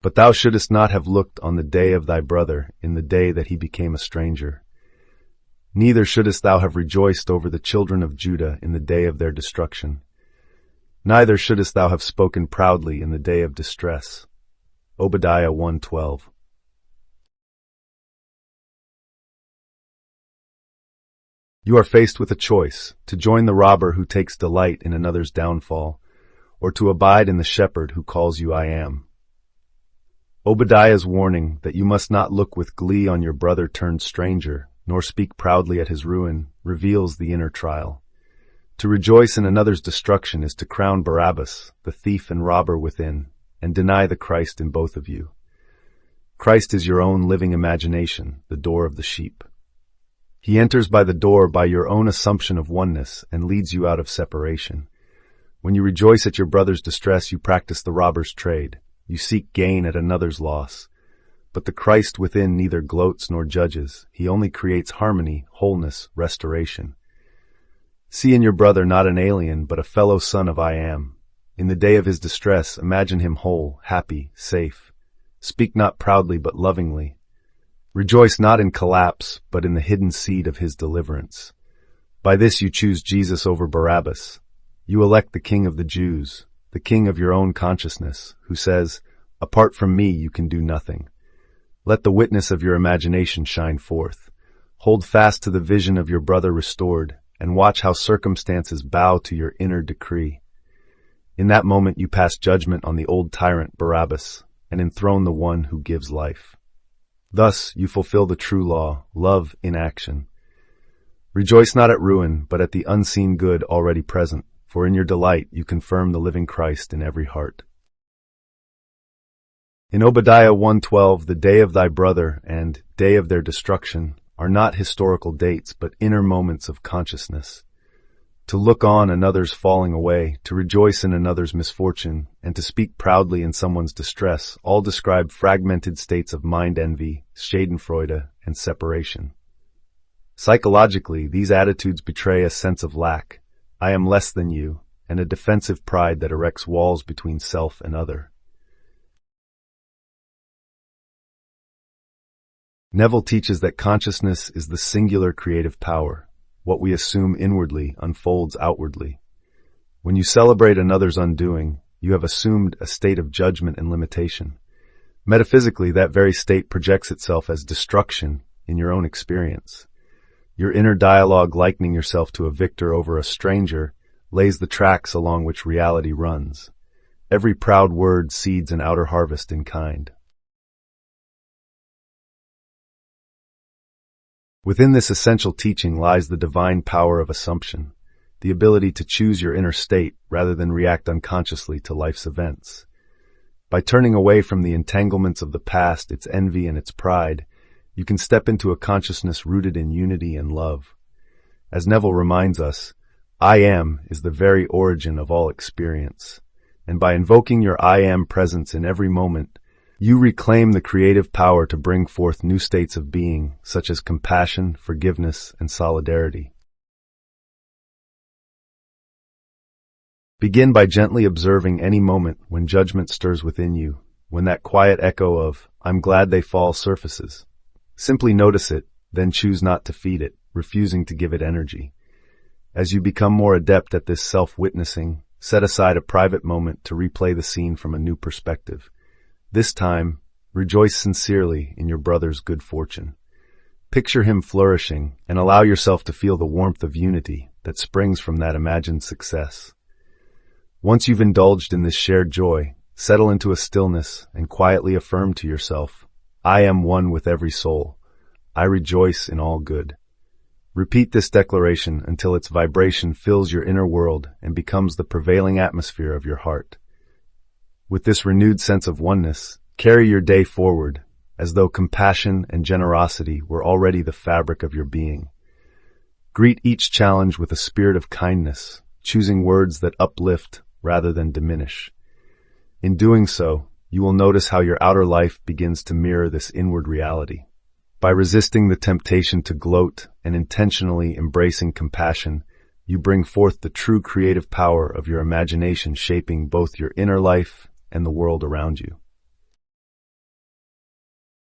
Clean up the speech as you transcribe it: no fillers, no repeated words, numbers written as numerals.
But thou shouldest not have looked on the day of thy brother in the day that he became a stranger. Neither shouldest thou have rejoiced over the children of Judah in the day of their destruction. Neither shouldest thou have spoken proudly in the day of distress. Obadiah 1:12. You are faced with a choice, to join the robber who takes delight in another's downfall, or to abide in the shepherd who calls you I am. Obadiah's warning that you must not look with glee on your brother turned stranger, nor speak proudly at his ruin, reveals the inner trial. To rejoice in another's destruction is to crown Barabbas, the thief and robber within, and deny the Christ in both of you. Christ is your own living imagination, the door of the sheep. He enters by the door by your own assumption of oneness and leads you out of separation. When you rejoice at your brother's distress, you practice the robber's trade. You seek gain at another's loss. But the Christ within neither gloats nor judges. He only creates harmony, wholeness, restoration. See in your brother not an alien, but a fellow son of I am. In the day of his distress, imagine him whole, happy, safe. Speak not proudly, but lovingly. Rejoice not in collapse, but in the hidden seed of his deliverance. By this you choose Jesus over Barabbas. You elect the King of the Jews, the King of your own consciousness, who says, apart from me you can do nothing. Let the witness of your imagination shine forth. Hold fast to the vision of your brother restored, and watch how circumstances bow to your inner decree. In that moment you pass judgment on the old tyrant Barabbas, and enthrone the one who gives life. Thus you fulfill the true law, love in action. Rejoice not at ruin, but at the unseen good already present, for in your delight you confirm the living Christ in every heart. In Obadiah 1:12, the day of thy brother and day of their destruction are not historical dates, but inner moments of consciousness. To look on another's falling away, to rejoice in another's misfortune, and to speak proudly in someone's distress, all describe fragmented states of mind envy, schadenfreude, and separation. Psychologically, these attitudes betray a sense of lack, I am less than you, and a defensive pride that erects walls between self and other. Neville teaches that consciousness is the singular creative power. What we assume inwardly unfolds outwardly. When you celebrate another's undoing, you have assumed a state of judgment and limitation. Metaphysically, that very state projects itself as destruction in your own experience. Your inner dialogue, likening yourself to a victor over a stranger, lays the tracks along which reality runs. Every proud word seeds an outer harvest in kind. Within this essential teaching lies the divine power of assumption, the ability to choose your inner state rather than react unconsciously to life's events. By turning away from the entanglements of the past, its envy and its pride, you can step into a consciousness rooted in unity and love. As Neville reminds us, I am is the very origin of all experience, and by invoking your I am presence in every moment, you reclaim the creative power to bring forth new states of being, such as compassion, forgiveness, and solidarity. Begin by gently observing any moment when judgment stirs within you, when that quiet echo of, I'm glad they fall surfaces. Simply notice it, then choose not to feed it, refusing to give it energy. As you become more adept at this self-witnessing, set aside a private moment to replay the scene from a new perspective. This time, rejoice sincerely in your brother's good fortune. Picture him flourishing and allow yourself to feel the warmth of unity that springs from that imagined success. Once you've indulged in this shared joy, settle into a stillness and quietly affirm to yourself, I am one with every soul. I rejoice in all good. Repeat this declaration until its vibration fills your inner world and becomes the prevailing atmosphere of your heart. With this renewed sense of oneness, carry your day forward, as though compassion and generosity were already the fabric of your being. Greet each challenge with a spirit of kindness, choosing words that uplift rather than diminish. In doing so, you will notice how your outer life begins to mirror this inward reality. By resisting the temptation to gloat and intentionally embracing compassion, you bring forth the true creative power of your imagination, shaping both your inner life and the world around you.